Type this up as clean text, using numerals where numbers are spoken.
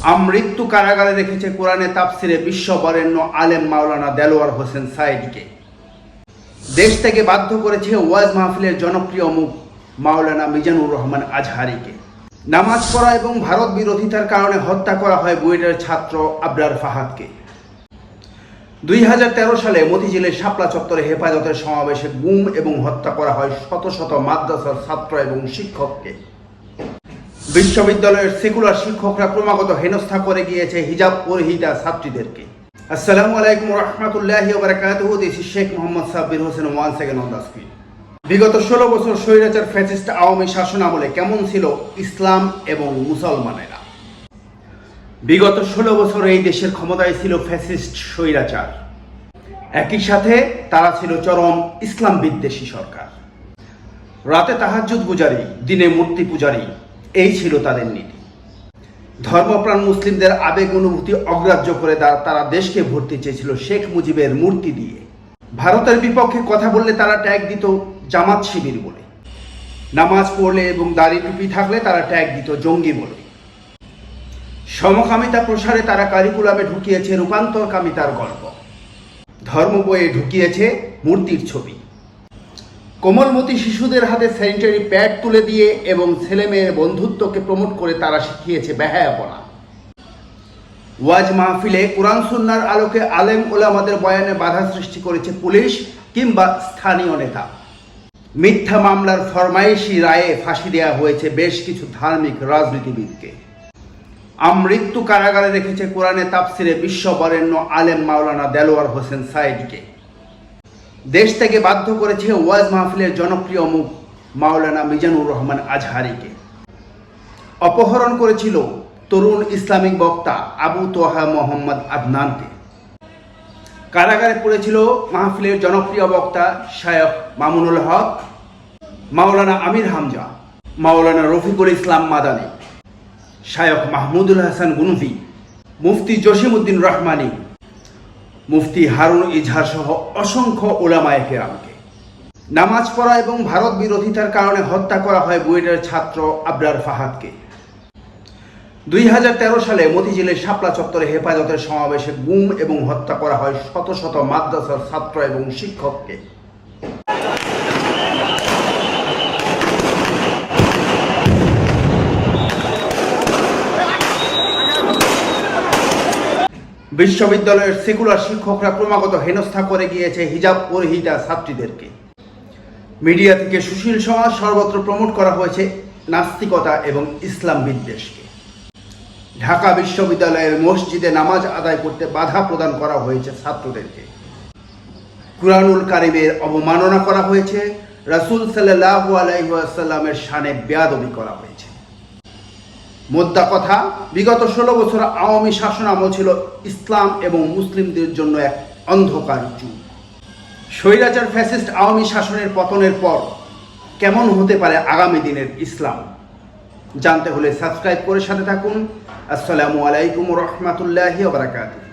আমৃত্যু কারাগারে রেখেছে কোরআনে তাফসিরে বিশ্ববরেণ্য আলেম মাওলানা দেলোয়ার হোসেন সাঈদকে। দেশ থেকে বাধ্য করেছে ওয়াজ মাহফিলের জনপ্রিয় মুখ মাওলানা মিজানুর রহমান আজহারিকে। নামাজ পড়া এবং ভারত বিরোধিতার কারণে হত্যা করা হয় বুয়েটের ছাত্র আবরার ফাহাদকে। 2013 সালে মতিঝিলের শাপলা চত্বরে হেফাজতের সমাবেশে গুম এবং হত্যা করা হয় শত শত মাদ্রাসার ছাত্র এবং শিক্ষককে। বিশ্ববিদ্যালয়ের সেকুলার শিক্ষকরা ক্রমাগত হেনস্থা করে গিয়েছে হিজাব পরিহিতা ছাত্রীদেরকে। আসসালামু আলাইকুম রহমতুল্লাহি ওয়া বারাকাতুহু। This is Sheikh Mohammad Sabbir Hossain one second on the screen. বিগত 16 বছর স্বৈরাচার ফ্যাসিস্ট আওয়ামী শাসন আমলে কেমন ছিল ইসলাম এবং মুসলমানেরা? বিগত 16 বছর এই দেশের ক্ষমতায় ছিল ফ্যাসিস্ট স্বৈরাচার। একই সাথে তারা ছিল চরম ইসলাম বিদ্বেষী সরকার। রাতে তাহাজ্জুদ গুজারি, দিনে মূর্তি পূজারি, এই ছিল তাদের নীতি। ধর্মপ্রাণ মুসলিমদের আবেগ অনুভূতি অগ্রাহ্য করে তারা দেশকে ভর্তি চেয়েছিল শেখ মুজিবের মূর্তি দিয়ে। ভারতের বিপক্ষে কথা বললে তারা ট্যাগ দিত জামাত শিবির বলে। নামাজ পড়লে এবং দাড়ি টুপি থাকলে তারা ট্যাগ দিত জঙ্গি বলে। সমকামিতা প্রসারে তারা কারিকুলামে ঢুকিয়েছে রূপান্তরকামিতার গল্প। ধর্ম বইয়ে ঢুকিয়েছে মূর্তির ছবি। কোমলমতি শিশুদের হাতে স্যানিটারি প্যাড তুলে দিয়ে এবং ছেলেমেয়ের বন্ধুত্বকে প্রমোট করে তারা শিখিয়েছে বেহায়াপনা। ওয়াজ মাহফিলে কোরআন সুন্নাহর আলোকে আলেম ওলামাদের বয়ানে বাধা সৃষ্টি করেছে পুলিশ কিংবা স্থানীয় নেতা। মিথ্যা মামলার ফরমাইশি রায়ে ফাঁসি দেওয়া হয়েছে বেশ কিছু ধার্মিক রাজনীতিবিদকে। আমৃত্যু কারাগারে রেখেছে কোরআনে তাফসিরে বিশ্ববরেণ্য আলেম মাওলানা দেলোয়ার হোসেন সাঈদকে। দেশ থেকে বাধ্য করেছে ওয়াজ মাহফিলের জনপ্রিয় মুখ মাওলানা মিজানুর রহমান আজহারিকে। অপহরণ করেছিল তরুণ ইসলামিক বক্তা আবু তোহা মোহাম্মদ আদনানকে। কারাগারে পড়েছিল মাহফিলের জনপ্রিয় বক্তা শায়খ মামুনুল হক, মাওলানা আমির হামজা, মাওলানা রফিকুল ইসলাম মাদানী, শায়খ মাহমুদুল হাসান গুনভি, মুফতি জসিমউদ্দিন রহমানী, মুফতি হারুন ইজহার সহ অসংখ্য উলামায়ে কেরামকে। নামাজ পড়া এবং ভারত বিরোধিতার কারণে হত্যা করা হয় বুয়েটের ছাত্র আবরার ফাহাদকে। 2013 সালে মতিঝিলের শাপলা চত্বরে হেফাজতের সমাবেশে গুম এবং হত্যা করা হয় শত শত মাদ্রাসার ছাত্র এবং শিক্ষককে। বিশ্ববিদ্যালয়ের সেকুলার শিক্ষকরা ক্রমাগত হেনস্থা করে গিয়েছে হিজাব পরিহিতা ছাত্রীদেরকে। মিডিয়া থেকে সুশীল সমাজ সর্বত্র প্রমোট করা হয়েছে নাস্তিকতা এবং ইসলাম বিদ্বেষকে। ঢাকা বিশ্ববিদ্যালয়ের মসজিদে নামাজ আদায় করতে বাধা প্রদান করা হয়েছে ছাত্রদেরকে। কুরআনুল কারীমের অবমাননা করা হয়েছে, রাসূল সাল্লাল্লাহু আলাইহি ওয়াসাল্লামের শানে বেয়াদবি করা হয়েছে। মোদ্দা কথা, বিগত 16 বছর আওয়ামী শাসন আমল ছিল ইসলাম এবং মুসলিমদের জন্য এক অন্ধকার যুগ। স্বৈরাচার ফ্যাসিস্ট আওয়ামী শাসনের পতনের পর কেমন হতে পারে আগামী দিনের ইসলাম জানতে হলে সাবস্ক্রাইব করে সাথে থাকুন। আসসালামু আলাইকুম রহমতুল্লাহি ওয়া বারাকাতুহু।